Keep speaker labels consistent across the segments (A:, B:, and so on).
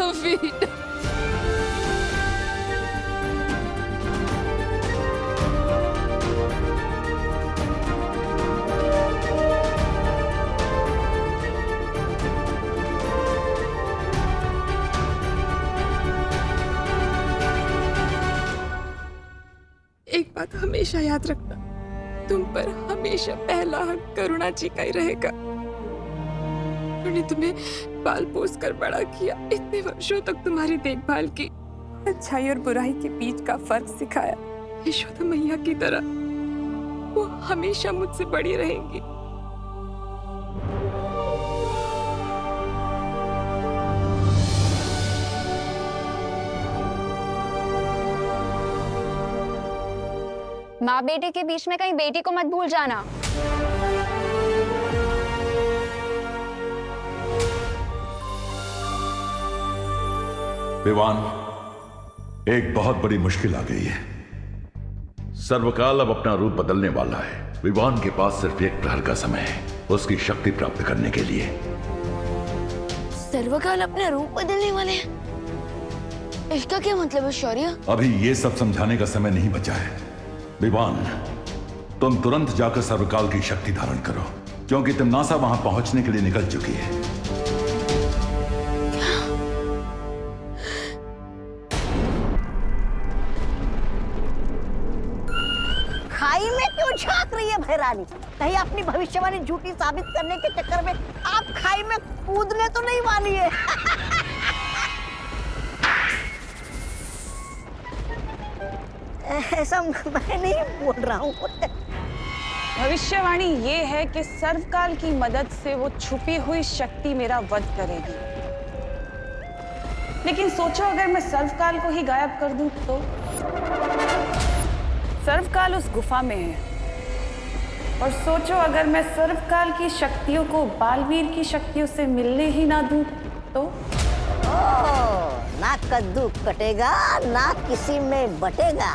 A: नवीन।
B: एक बात हमेशा याद रखना, तुम पर हमेशा पहला हक करुणा जी का ही रहेगा। उन्होंने तुम्हें पाल पोस कर बड़ा किया, इतने वर्षों तक तुम्हारी देखभाल की, अच्छाई और बुराई के बीच का फर्क सिखाया। यशोदा मैया की तरह वो हमेशा मुझसे बड़ी रहेंगी।
C: माँ बेटे के बीच में कहीं बेटी को मत भूल जाना।
D: विवान, एक बहुत बड़ी मुश्किल आ गई है। सर्वकाल अब अपना रूप बदलने वाला है। विवान के पास सिर्फ एक प्रहर का समय है उसकी शक्ति प्राप्त करने के लिए।
E: सर्वकाल अपना रूप बदलने वाले हैं? इसका क्या मतलब है शौर्य?
D: अभी ये सब समझाने का समय नहीं बचा है। विवान, तुम तुरंत जाकर सर्वकाल की शक्ति धारण करो, क्योंकि तिम्नासा वहां पहुंचने के लिए निकल चुकी है।
E: खाई में क्यों झांक रही है भैरानी? कहीं अपनी भविष्यवाणी झूठी साबित करने के चक्कर में आप खाई में कूदने तो नहीं वाली है? ऐसा मैं नहीं बोल रहा हूँ।
F: भविष्यवाणी ये है कि सर्वकाल की मदद से वो छुपी हुई शक्ति मेरा वध करेगी। लेकिन सोचो अगर मैं सर्वकाल को ही गायब कर दूं तो? सर्वकाल उस गुफा में है, और सोचो अगर मैं सर्वकाल की शक्तियों को बालवीर की शक्तियों से मिलने ही ना दूं तो?
E: ना कद्दू कटेगा ना किसी में बटेगा।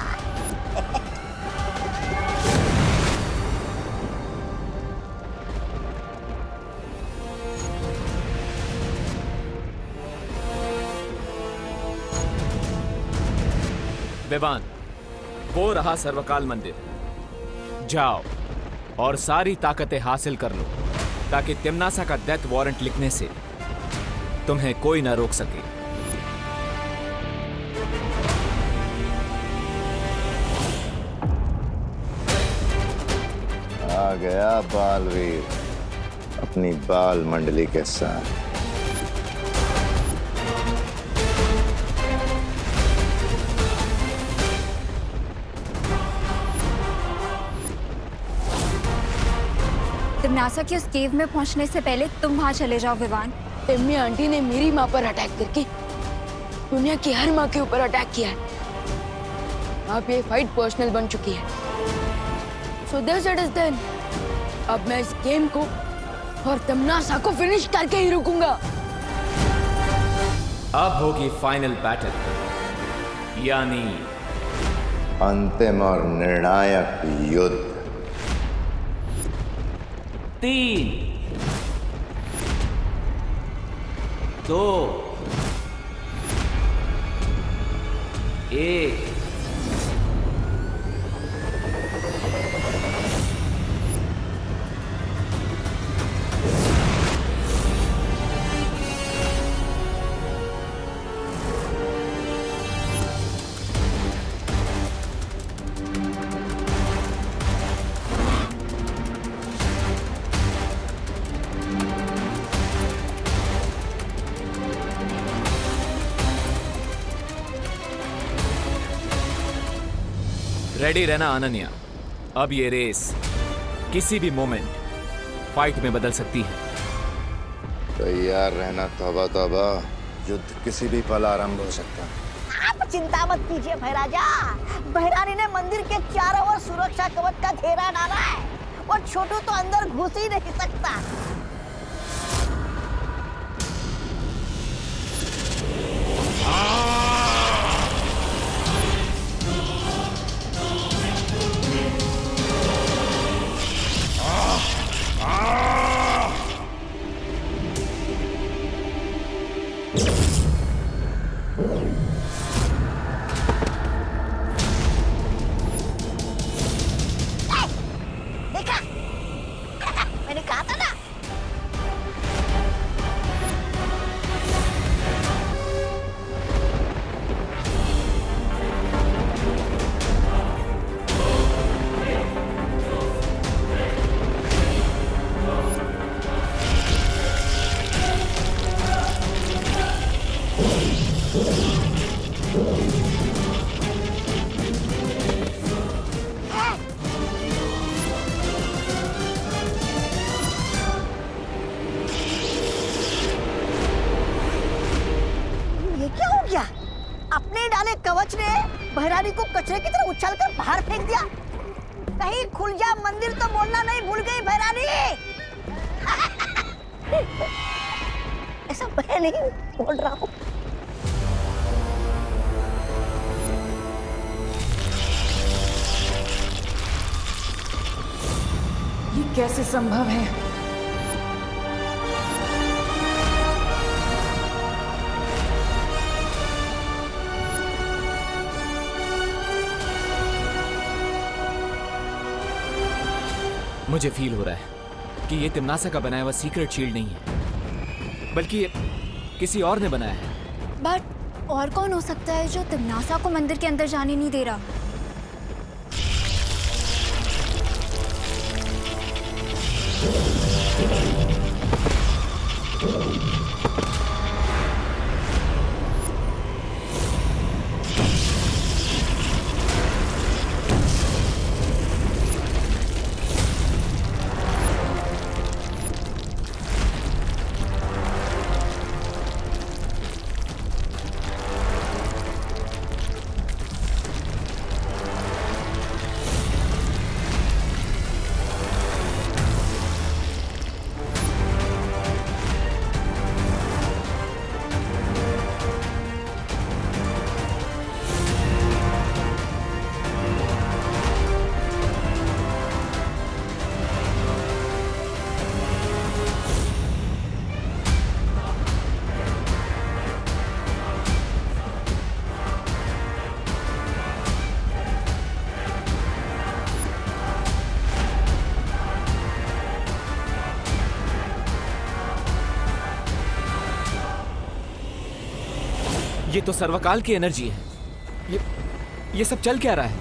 G: विवान, वो रहा सर्वकाल मंदिर। जाओ और सारी ताकतें हासिल कर लो ताकि तिम्नासा का डेथ वारंट लिखने से तुम्हें कोई ना रोक सके।
H: आ गया बालवीर अपनी बाल मंडली के साथ।
C: तिम्नासा की उस केव में पहुंचने से पहले तुम वहां चले जाओ विवान।
E: एम्मी आंटी ने मेरी माँ पर अटैक करके दुनिया की हर माँ के ऊपर अटैक किया है। अब ये फाइट पर्सनल बन चुकी है। So this it is then। अब मैं इस गेम को और तिम्नासा को फिनिश करके ही रुकूंगा।
G: अब होगी फाइनल बैटल, यानी
H: अंतिम और निर्णायक युद्ध।
G: 3, 2, 1। रेडी रहना अनन्या, अब ये रेस किसी भी मोमेंट फाइट में बदल सकती है।
H: तैयार रहना तौबा तौबा, युद्ध किसी भी पल आरंभ हो सकता है।
E: आप चिंता मत कीजिए भैराजा। भैरानी ने मंदिर के चारों ओर सुरक्षा कवच का घेरा डाला है और छोटू तो अंदर घुस ही नहीं सकता।
A: ये क्या हो गया? अपने डाले कवच ने बहरानी को कचरे की तरह उछालकर बाहर फेंक दिया। कहीं खुल जा मंदिर तो बोलना नहीं भूल गई बहरानी। ऐसा मैं नहीं बोल रहा हूँ।
F: ये कैसे संभव है?
G: मुझे फील हो रहा है कि ये तिम्नासा का बनाया हुआ सीक्रेट शील्ड नहीं है, बल्कि ये किसी और ने बनाया है।
C: बट और कौन हो सकता है जो तिम्नासा को मंदिर के अंदर जाने नहीं दे रहा?
G: ये तो सर्वकाल की एनर्जी है। ये सब चल क्या रहा है?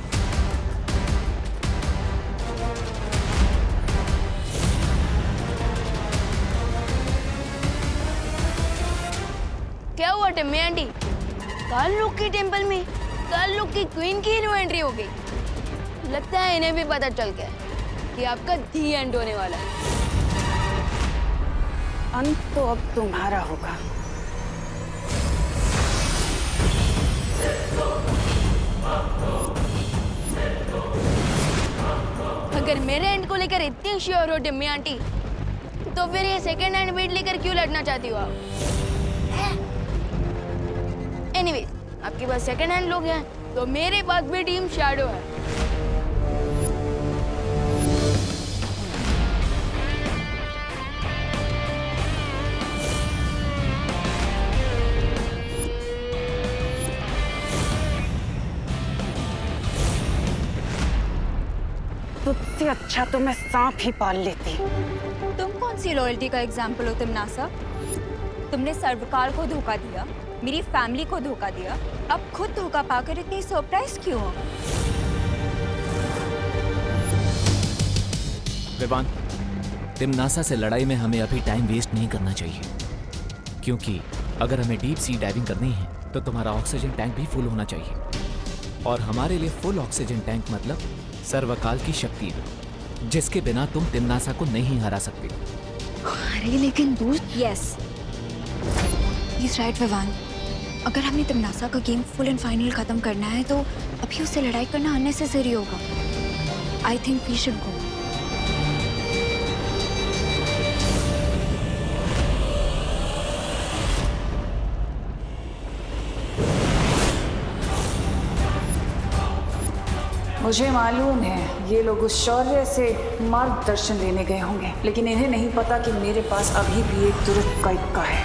E: क्या हुआ टिम्मी आंटी? काल लोक के टेंपल में काल लोक की क्वीन की न्यू एंट्री हो गई। लगता है इन्हें भी पता चल गया कि आपका दी एंड होने वाला है।
F: अंत तो अब तुम्हारा होगा।
E: अगर मेरे एंड को लेकर इतनी श्योर हो टिम्मी आंटी, तो फिर ये सेकंड हैंड बेट लेकर क्यों लड़ना चाहती हो आप? एनीवेज, आपके पास सेकंड हैंड लोग हैं, तो मेरे पास भी टीम शैडो है।
F: तुझसे अच्छा तो मैं सांप ही पाल लेती।
C: तुम कौन सी लॉयल्टी का एग्जाम्पल हो तिम्नासा? तुमने सर्वकाल को धोखा दिया, मेरी फैमिली को धोखा दिया, अब खुद धोखा पाकर इतनी सरप्राइज क्यों हो?
G: विवान, तिम्नासा से लड़ाई में हमें अभी टाइम वेस्ट नहीं करना चाहिए, क्योंकि अगर हमें डीप सी डाइविंग करनी है तो तुम्हारा ऑक्सीजन टैंक भी फुल होना चाहिए, और हमारे लिए फुल ऑक्सीजन टैंक मतलब सर्वकाल की शक्ति, जिसके बिना तुम तिम्नासा को नहीं हरा सकते।
C: अरे लेकिन दोस्त, यस राइट विवान, अगर हमें तिम्नासा का गेम फुल एंड फाइनल खत्म करना है तो अभी उससे लड़ाई करना अननेसेसरी होगा। I think we should go.
F: मुझे मालूम है ये लोग उस शौर्य से मार्गदर्शन लेने गए होंगे, लेकिन इन्हें नहीं पता कि मेरे पास अभी भी एक तुरंत का इक्का है।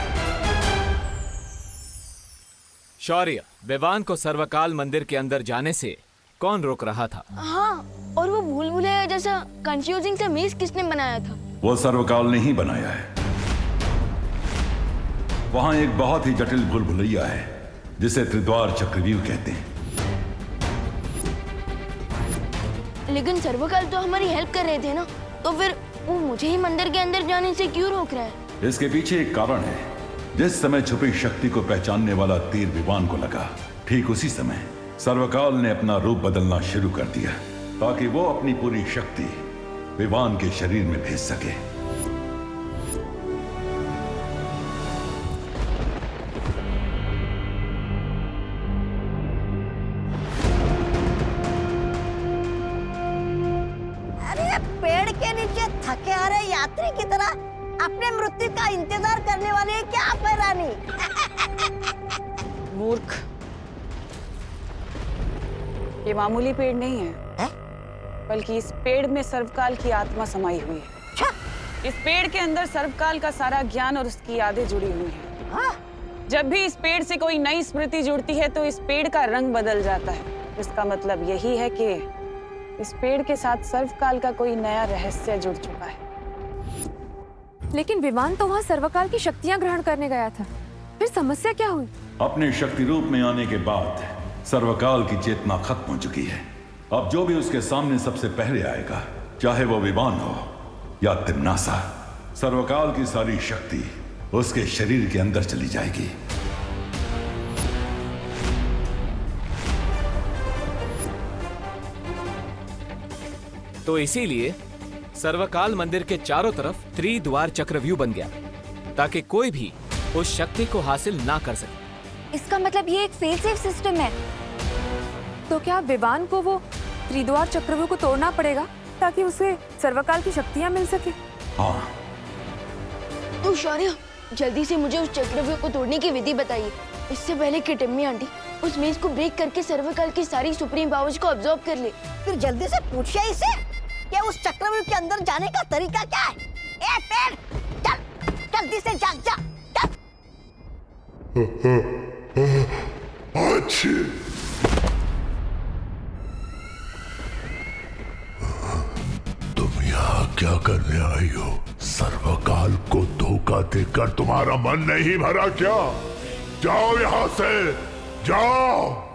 G: शौर्य, विवान को सर्वकाल मंदिर के अंदर जाने से कौन रोक रहा था?
E: हाँ, और वो भूल भुलैया जैसा कंफ्यूजिंग सा मेज किसने बनाया था?
D: वो सर्वकाल ने ही बनाया है। वहां एक बहुत ही जटिल भूल भुलैया है जिसे त्रिद्वार चक्रव्यूह कहते हैं।
E: लेकिन सर्वकाल तो हमारी हेल्प कर रहे थे ना, तो फिर वो मुझे ही मंदिर के अंदर जाने से क्यों रोक रहा है?
D: इसके पीछे एक कारण है। जिस समय छुपी शक्ति को पहचानने वाला तीर विवान को लगा, ठीक उसी समय सर्वकाल ने अपना रूप बदलना शुरू कर दिया ताकि वो अपनी पूरी शक्ति विवान के शरीर में भेज सके।
A: अरे पेड़ के नीचे थके आ रहे यात्री की तरह अपने मृत्यु का इंतजार करने वाली है क्या भैरानी?
F: मूर्ख, ये मामूली पेड़ नहीं है, बल्कि इस पेड़ में सर्वकाल की आत्मा समाई हुई है। इस पेड़ के अंदर सर्वकाल का सारा ज्ञान और उसकी यादें जुड़ी हुई हैं। जब भी इस पेड़ से कोई नई स्मृति जुड़ती है तो इस पेड़ का रंग बदल जाता है। इसका मतलब यही है कि इस पेड़ के साथ सर्वकाल का कोई नया रहस्य जुड़ चुका है।
I: लेकिन विवान तो वहाँ सर्वकाल की शक्तियाँ ग्रहण करने गया था, फिर समस्या क्या हुई?
D: अपने शक्ति रूप में आने के बाद सर्वकाल की चेतना खत्म हो चुकी है। अब जो भी उसके सामने सबसे पहले आएगा, चाहे वो विवान हो या तिम्नासा, सर्वकाल की सारी शक्ति उसके शरीर के अंदर चली जाएगी।
G: तो इसीलिए सर्वकाल मंदिर के चारों तरफ त्रिद्वार चक्रव्यूह बन गया ताकि कोई भी उस शक्ति को हासिल ना कर सके।
C: इसका मतलब ये एक फेल सेफ सिस्टम है।
I: तो क्या विवान को वो त्रिद्वार चक्रव्यूह को तोड़ना पड़ेगा ताकि उसे सर्वकाल की शक्तियाँ मिल सके?
D: हाँ।
E: तो शौर्य, जल्दी से मुझे उस चक्रव्यूह को तोड़ने की विधि बताइए। इससे पहले कि टिम्मी आंटी उस मेज को ब्रेक करके सर्वकाल की सारी सुप्रीम पावर्स को अब्सॉर्ब कर ले।
A: फिर जल्दी से पूछिए इसे कि उस चक्रव्यूह के अंदर जाने का तरीका क्या है। ए पेड़, चल जल्दी से जा जा चल।
J: अच्छी तुम यहाँ क्या करने आई हो? सर्वकाल को धोखा देकर तुम्हारा मन नहीं भरा क्या? जाओ यहाँ से, जाओ।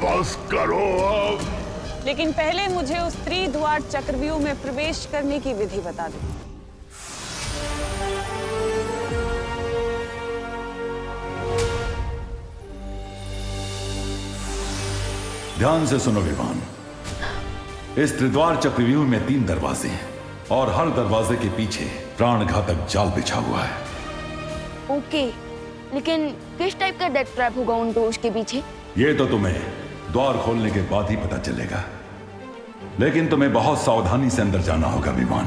J: बस करो अब।
F: लेकिन पहले मुझे उस त्रिद्वार चक्रव्यूह में प्रवेश करने की विधि बता दो।
D: ध्यान से सुनो विवान, इस त्रिद्वार चक्रव्यूह में 3 दरवाजे हैं और हर दरवाजे के पीछे प्राणघातक जाल बिछा हुआ है।
E: ओके, लेकिन किस टाइप का डेथ ट्रैप होगा उन डोर्स के पीछे?
D: ये तो तुम्हें द्वार खोलने के बाद ही पता चलेगा, लेकिन तुम्हें बहुत सावधानी से अंदर जाना होगा विमान।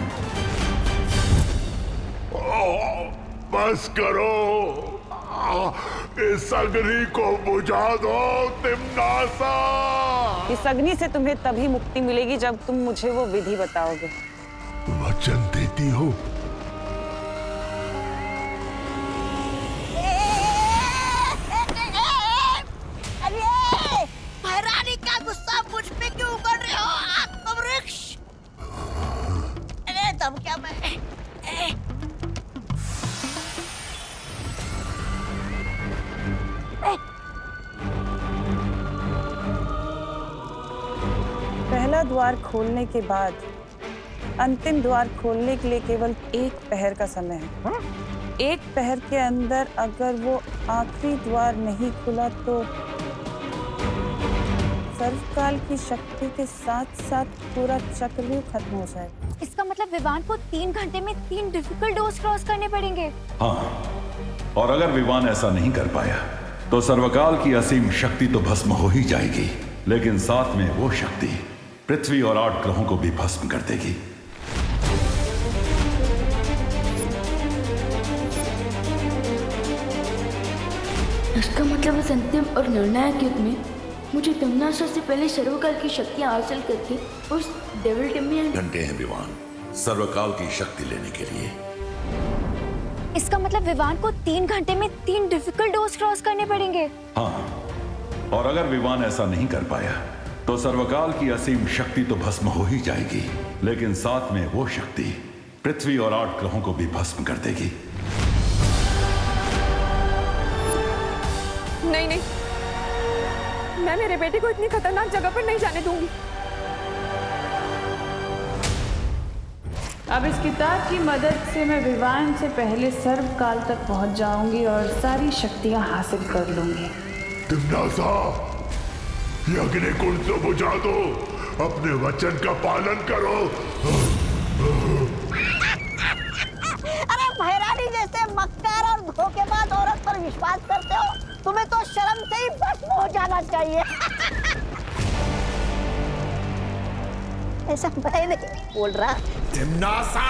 J: बस करो, इस अग्नि को बुझा दो तिम्नासा।
F: इस अग्नि से तुम्हें तभी मुक्ति मिलेगी जब तुम मुझे वो विधि बताओगे।
J: वचन देती हो?
A: अरे भैरानी का गुस्सा मुझ पे क्यों उगल रहे हो आत्मवृक्ष? अरे तब क्या मैं
F: पहला द्वार खोलने के बाद अंतिम द्वार खोलने के लिए केवल 1 पहर का समय है। 1 पहर के अंदर अगर वो आखिरी द्वार नहीं खुला तो सर्वकाल की शक्ति के साथ साथ पूरा चक्रव्यूह खत्म हो जाएगा।
C: इसका मतलब विवान को 3 घंटे में 3 डिफिकल्ट डोर्स क्रॉस करने पड़ेंगे।
D: हाँ, और अगर विवान ऐसा नहीं कर पाया तो सर्वकाल की असीम शक्ति तो भस्म हो ही जाएगी, लेकिन साथ में वो शक्ति पृथ्वी और 8 ग्रहों को भी भस्म कर देगी।
E: इसका मतलब इस अंतिम और निर्णायक युद्ध में मुझे तिम्नासा से पहले सर्वकाल की शक्तियां हासिल करके उस डेविल टिम्मी
D: घंटे हैं विवान सर्वकाल की शक्ति लेने के लिए।
C: इसका मतलब विवान को 3 घंटे में 3 डिफिकल्ट डोज क्रॉस करने पड़ेंगे।
D: हाँ, और अगर विवान ऐसा नहीं कर पाया तो सर्वकाल की असीम शक्ति तो भस्म हो ही जाएगी, लेकिन साथ में वो शक्ति पृथ्वी और 8 ग्रहों को भी भस्म कर देगी।
I: नहीं नहीं, मैं मेरे बेटे को इतनी खतरनाक जगह पर नहीं जाने दूंगी।
F: अब इस किताब की मदद से मैं विवान से पहले सर्वकाल तक पहुंच जाऊंगी और सारी शक्तियां हासिल कर लूंगी।
J: तिम्नासा, ये अग्निकुंड तो बुझा दो, अपने वचन का पालन करो।
A: अरे भैरानी जैसे मक्कार और धोखेबाज औरत पर विश्वास करते हो? तुम्हें तो शर्म से ही भस्म हो जाना चाहिए। ऐसा मैं नहीं बोल रहा।
J: तिम्नासा,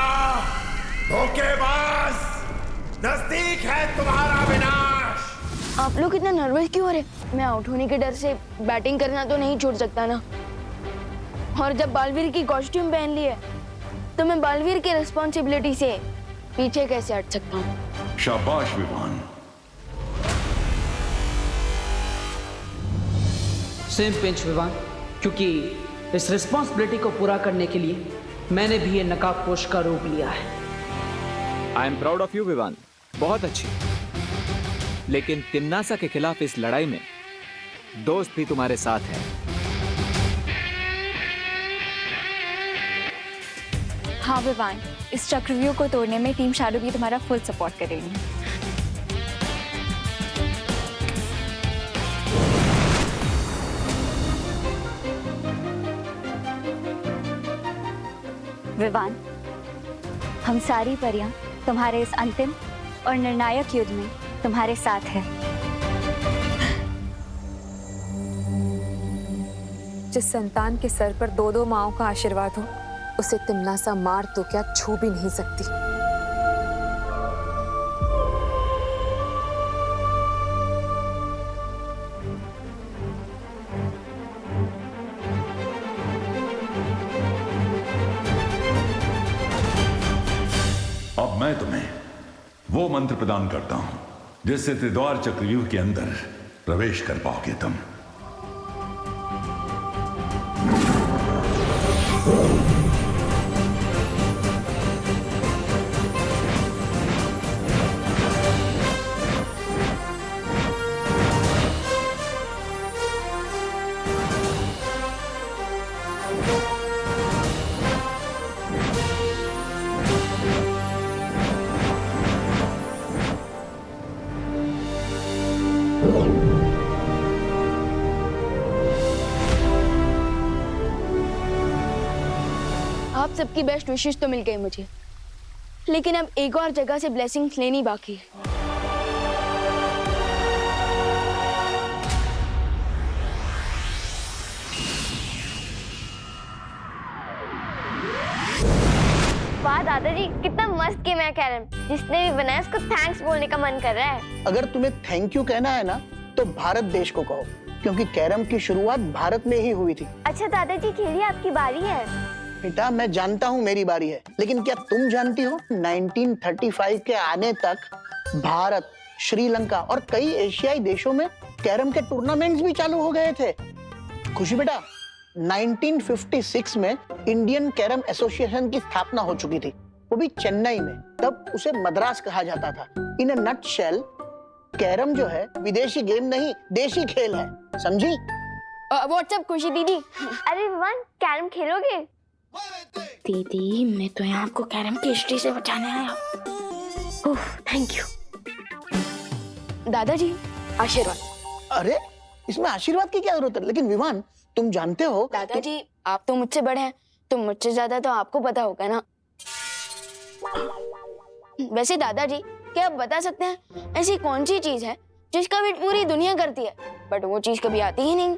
J: धोखेबाज, नजदीक है तुम्हारा विनाश।
E: आप लोग इतना नर्वस क्यों हो रहे? मैं आउट होने के डर से बैटिंग करना तो नहीं छोड़ सकता ना। और जब बालवीर की कॉस्ट्यूम पहन ली है तो मैं बालवीर की रिस्पॉन्सिबिलिटी से पीछे कैसे हट सकता हूँ?
D: शाबाश विवान।
K: सेम पिंच विवान, क्योंकि इस रिस्पॉन्सिबिलिटी को पूरा करने के लिए मैंने भी ये नकाबपोश का रूप लिया है।
G: I am proud of you Vivaan, बहुत अच्छी। लेकिन तिम्नासा के खिलाफ इस लड़ाई में दोस्त भी तुम्हारे साथ है।
C: हाँ विवान, इस चक्रव्यूह को तोड़ने में टीम शैडो भी तुम्हारा फुल सपोर्ट करेगी। विवान, हम सारी परियां तुम्हारे इस अंतिम और निर्णायक युद्ध में तुम्हारे साथ है।
I: जिस संतान के सर पर 2-2 माओं का आशीर्वाद हो, उसे तिम्नासा मार तो क्या छू भी नहीं सकती।
D: अब मैं तुम्हें वो मंत्र प्रदान करता हूं जिससे त्रिद्वार चक्रव्यूह के अंदर प्रवेश कर पाओगे तुम।
E: आप सबकी बेस्ट विशेष तो मिल गई मुझे, लेकिन अब एक और जगह से ब्लेसिंग्स लेनी बाकी है।
L: वाह दादाजी, कितना मस्त गेम है कैरम। जिसने भी बनाया उसको थैंक्स बोलने का मन कर रहा है।
M: अगर तुम्हें थैंक यू कहना है ना तो भारत देश को कहो, क्योंकि कैरम की शुरुआत भारत में ही हुई थी।
L: अच्छा दादाजी, खेलिए, आपकी बारी है।
M: बेटा मैं जानता हूँ मेरी बारी है, लेकिन क्या तुम जानती हो 1935 के आने तक भारत, श्रीलंका और कई एशियाई देशों में कैरम के टूर्नामेंट्स भी चालू हो गए थे। खुशी बेटा, 1956 में इंडियन कैरम एसोसिएशन की स्थापना हो चुकी थी, वो भी चेन्नई में। तब उसे मद्रास कहा जाता था। इन अ नटशेल, कैरम जो है विदेशी गेम नहीं, देशी खेल है, समझी?
E: व्हाट्सएप खुशी दीदी।
L: अरे विवान, कैरम खेलोगे?
E: दीदी मैं तो यहाँ आपको कैरम की हिस्ट्री से बचाने आया। Oh thank you. दादाजी आशीर्वाद।
M: अरे इसमें आशीर्वाद की क्या जरूरत है? लेकिन विवान तुम जानते हो
E: दादाजी आप तो मुझसे बड़े हैं, तो मुझसे ज्यादा तो आपको पता होगा ना। वैसे दादाजी क्या आप बता सकते हैं ऐसी कौन सी चीज है जिसका वेट पूरी दुनिया करती है बट वो चीज कभी आती ही नहीं?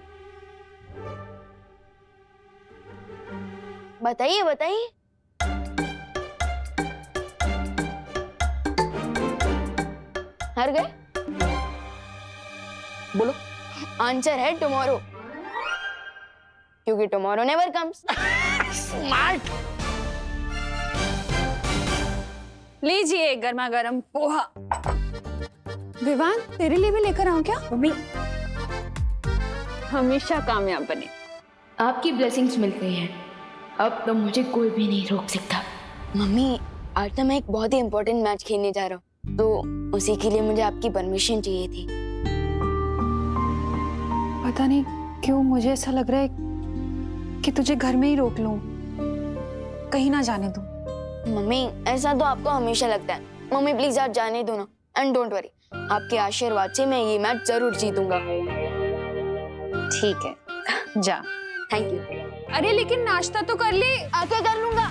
E: बताइए बताइए। हार गए?
M: बोलो।
E: आंसर है टुमारो, क्योंकि टुमारो नेवर कम्स।
M: स्मार्ट।
F: लीजिए गर्मा गर्म पोहा। विवान तेरे लिए भी लेकर आऊं क्या?
E: मम्मी
F: हमेशा कामयाब बने।
E: आपकी ब्लेसिंग्स मिल गई हैं, अब तो मुझे कोई भी नहीं रोक सकता। मम्मी आज तो मैं एक बहुत ही इम्पोर्टेंट मैच खेलने जा रहा हूँ, तो उसी के लिए मुझे आपकी परमिशन चाहिए थी।
F: पता नहीं क्यों मुझे ऐसा लग रहा है कि तुझे घर में ही रोक लूं, कहीं ना जाने दूं।
E: मम्मी ऐसा तो आपको हमेशा लगता है। मम्मी प्लीज आप जाने दो ना, एंड डोंट वरी, आपके आशीर्वाद से मैं ये मैच जरूर जीतूंगा।
F: ठीक है जा।
E: Thank you.
F: अरे लेकिन नाश्ता तो कर ले।
E: आके कर लूंगा।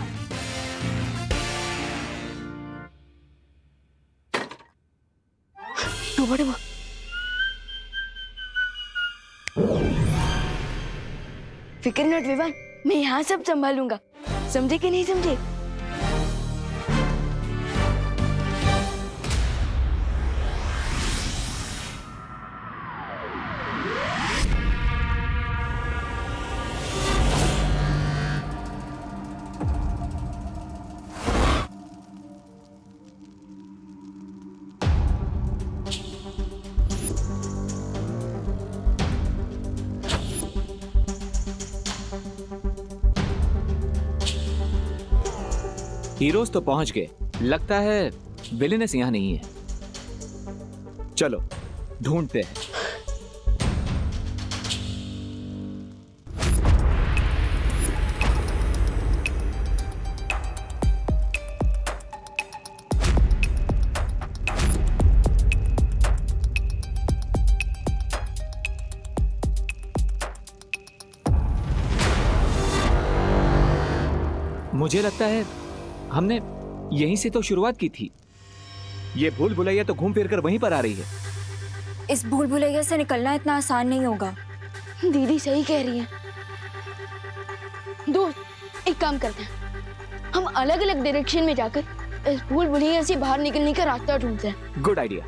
E: फिक्र नॉट विवान, मैं यहाँ सब संभालूंगा, समझे कि नहीं समझे?
G: हीरोज तो पहुंच गए, लगता है विलेनेस यहाँ नहीं है। चलो ढूंढते हैं। मुझे लगता है हमने यहीं से तो शुरुआत की थी। ये भूल भुलैया तो घूम फिर कर वहीं पर आ रही है।
C: इस भूल भुलैया से निकलना इतना आसान नहीं होगा।
E: दीदी सही कह रही है। दोस्त एक काम करते हैं, हम अलग अलग डायरेक्शन में जाकर इस भूल भुलैया से बाहर निकलने का रास्ता ढूंढते हैं।
G: Good idea.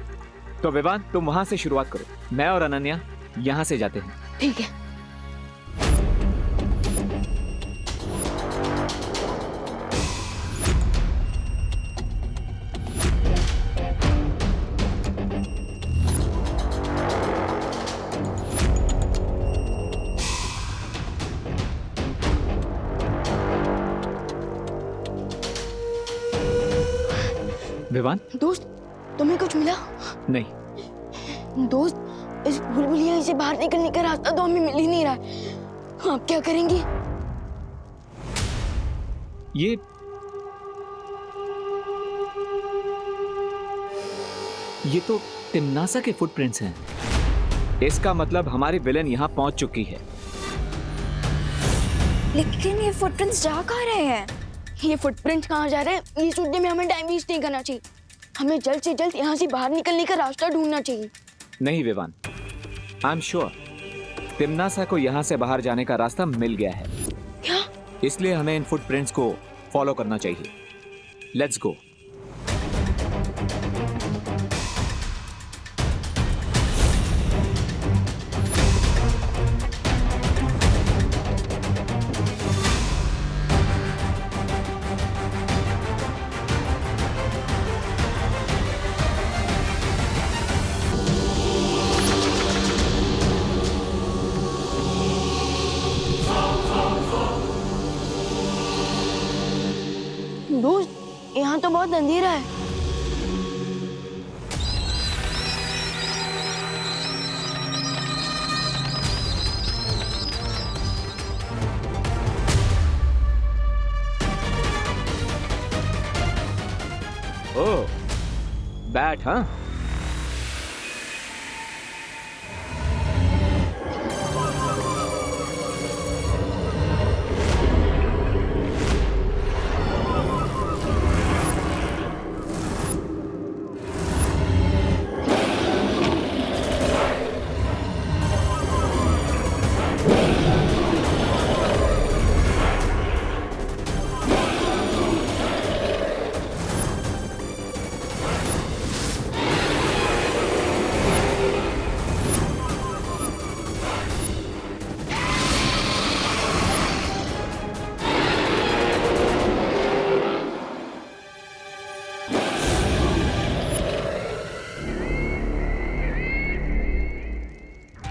G: तो विवान तुम वहां से शुरुआत करो, मैं और अनन्या यहाँ से जाते हैं।
E: ठीक है।
G: विवान
E: दोस्त तुम्हें कुछ मिला?
G: नहीं
E: दोस्त, इस भूल भुलैया से बाहर निकलने का रास्ता तो हमें मिल ही नहीं रहा है। आप क्या करेंगे?
G: ये तो तिम्नासा के फुटप्रिंट्स हैं। इसका मतलब हमारी विलेन यहाँ पहुंच चुकी है।
C: लेकिन ये फुटप्रिंट्स जा कहाँ रहे हैं?
E: ये फुटप्रिंट्स कहाँ जा रहे हैं, ये सोचने में हमें टाइम वेस्ट नहीं करना चाहिए। हमें जल्द से जल्द यहाँ से बाहर निकलने का रास्ता ढूंढना चाहिए।
G: नहीं विवान, आई एम श्योर तिम्नासा को यहाँ से बाहर जाने का रास्ता मिल गया है।
E: क्या?
G: इसलिए हमें इन फुटप्रिंट्स को फॉलो करना चाहिए। Let's go.
E: दोस्त यहाँ तो बहुत अंधेरा है।
G: ओह, बैट हाँ?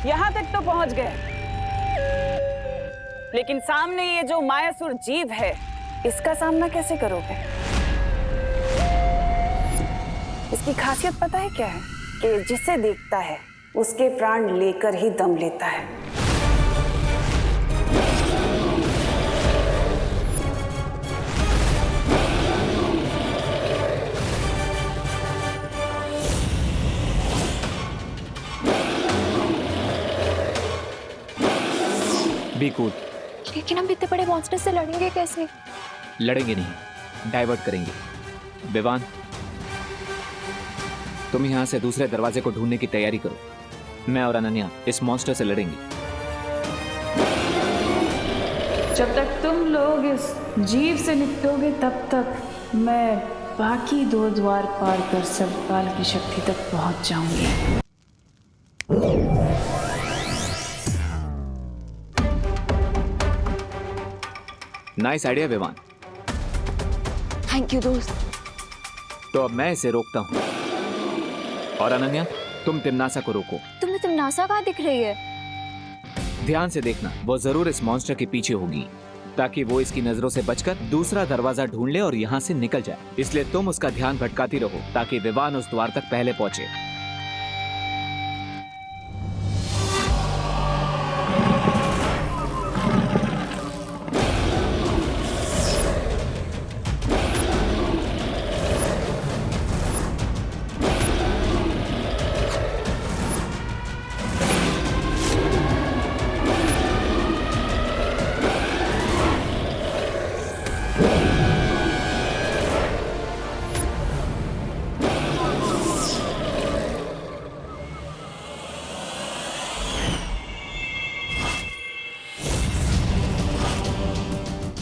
F: यहाँ तक तो पहुंच गए, लेकिन सामने ये जो मायासुर जीव है, इसका सामना कैसे करोगे? इसकी खासियत पता है क्या है? कि जिसे देखता है उसके प्राण लेकर ही दम लेता है।
G: Be cool.
C: लेकिन हम इतने बड़े मॉन्स्टर से लड़ेंगे कैसे?
G: लड़ेंगे नहीं, डाइवर्ट करेंगे। विवान, तुम यहाँ से दूसरे दरवाजे को ढूंढने की तैयारी करो। मैं और अनन्या इस मॉन्स्टर से लड़ेंगे।
F: जब तक तुम लोग इस जीव से निपटोगे तब तक मैं बाकी 2 द्वार पार कर सर्वकाल की शक्ति तक पहुंच जाऊंगी।
G: Nice idea Vivaan.
E: Thank you दोस्त।
G: तो अब मैं इसे रोकता हूँ और अनन्या तुम तिमनासा को रोको।
C: तुम्हें तिमनासा कहाँ दिख रही है?
G: ध्यान से देखना, वो जरूर इस मॉन्स्टर के पीछे होगी ताकि वो इसकी नजरों से बचकर दूसरा दरवाजा ढूंढ ले और यहाँ से निकल जाए। इसलिए तुम उसका ध्यान भटकाती रहो ताकि विवान उस द्वार तक पहले पहुंचे।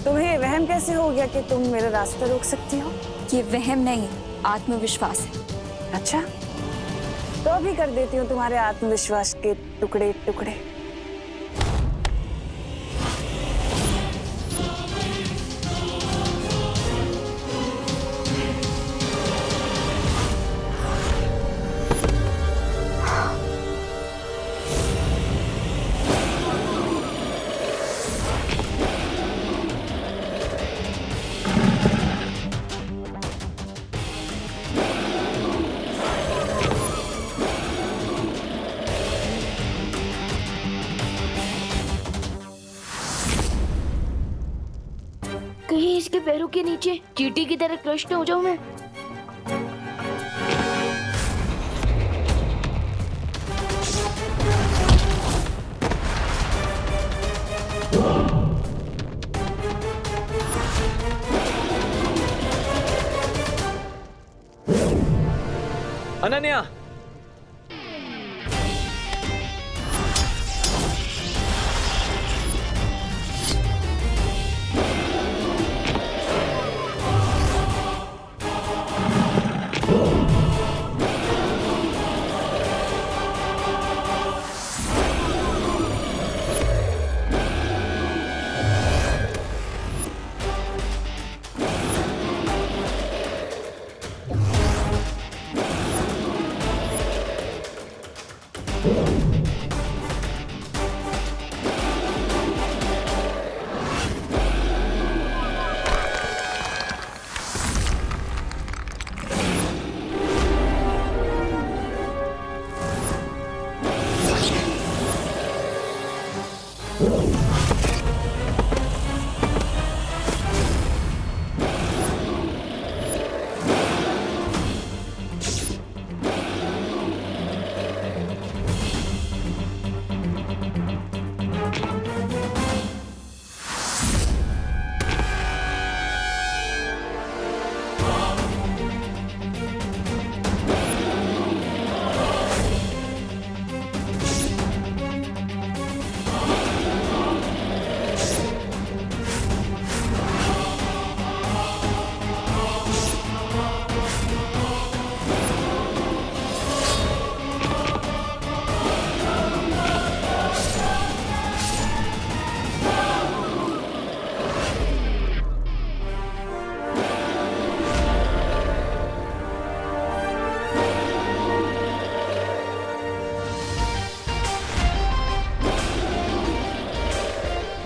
F: तुम्हें वहम कैसे हो गया कि तुम मेरा रास्ता रोक सकती हो?
C: ये वहम नहीं, आत्मविश्वास है।
F: अच्छा, तो अभी कर देती हूँ तुम्हारे आत्मविश्वास के टुकड़े टुकड़े।
E: कहीं इसके पैरों के नीचे चींटी की तरह क्रश न हो जाऊं मैं।
G: अनन्या,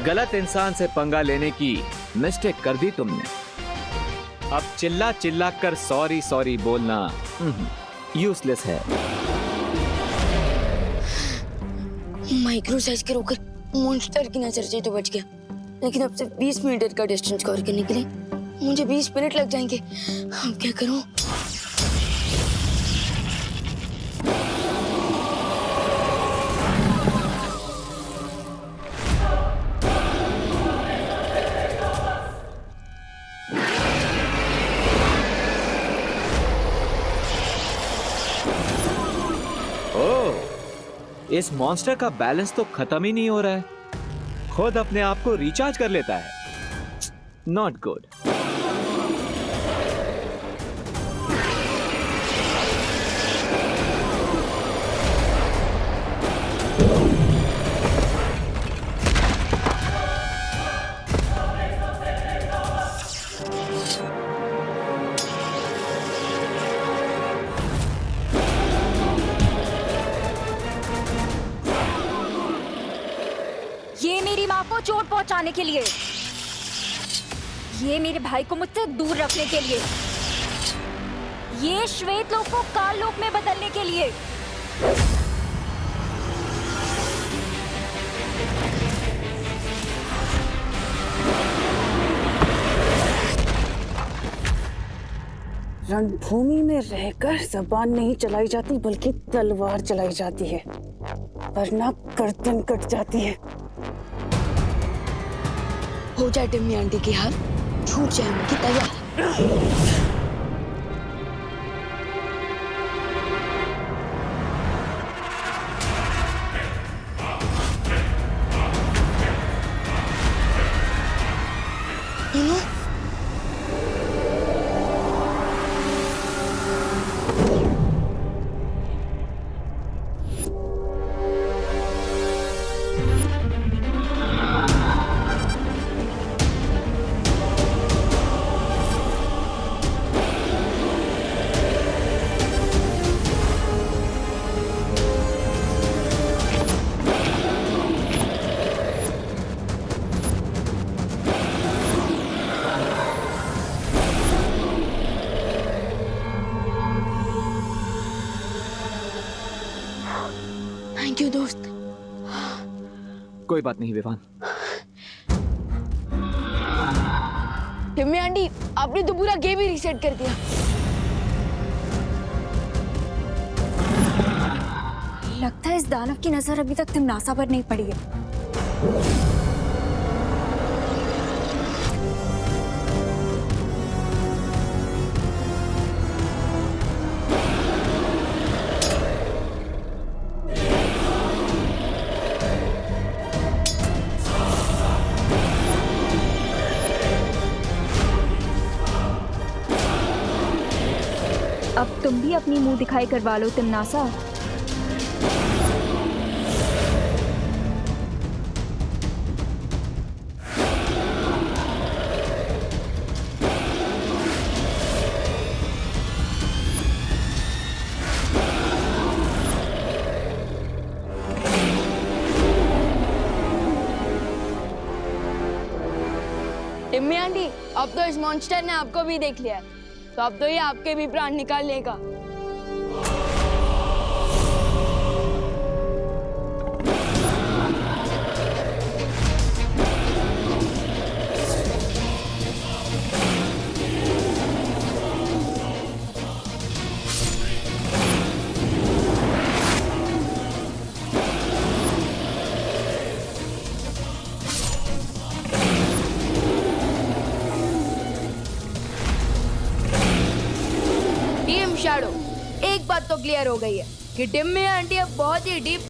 G: गलत इंसान से पंगा लेने की मिस्टेक कर दी तुमने। अब चिल्ला चिल्ला कर सॉरी सॉरी बोलना यूजलेस है।
E: माइक्रो साइज के रोकर मॉन्स्टर की नजर से तो बच गया, लेकिन अब सिर्फ 20 मीटर का डिस्टेंस कवर करने के लिए मुझे 20 मिनट लग जाएंगे। अब क्या करूं?
G: इस मॉन्स्टर का बैलेंस तो खत्म ही नहीं हो रहा है, खुद अपने आप को रिचार्ज कर लेता है। Not good.
C: ये मेरी माँ को चोट पहुंचाने के लिए, ये मेरे भाई को मुझसे दूर रखने के लिए, ये श्वेत लोक को काल लोक में बदलने के लिए।
F: रणभूमि में रहकर जबान नहीं चलाई जाती बल्कि तलवार चलाई जाती है, वरना गर्दन कट जाती है।
E: हो जाए टिम्मी आंटी की हार, छूट जाए उनकी तैयार। थैंक यू दोस्त।
G: कोई बात नहीं विवान।
E: टिम्मी आंटी, आपने तो पूरा गेम ही रीसेट कर दिया।
C: लगता है इस दानव की नजर अभी तक तिमनासा पर नहीं पड़ी है। अब तुम भी अपनी मुंह दिखाई करवा लो तिमनासा।
E: टिम्मी आंटी, अब तो इस मॉन्स्टर ने आपको भी देख लिया, तो अब तो ये आपके भी प्राण निकाल लेगा। टीम शैडो, एक बात तो क्लियर हो गई है कि टिम्मी आंटी अब बहुत ही डीप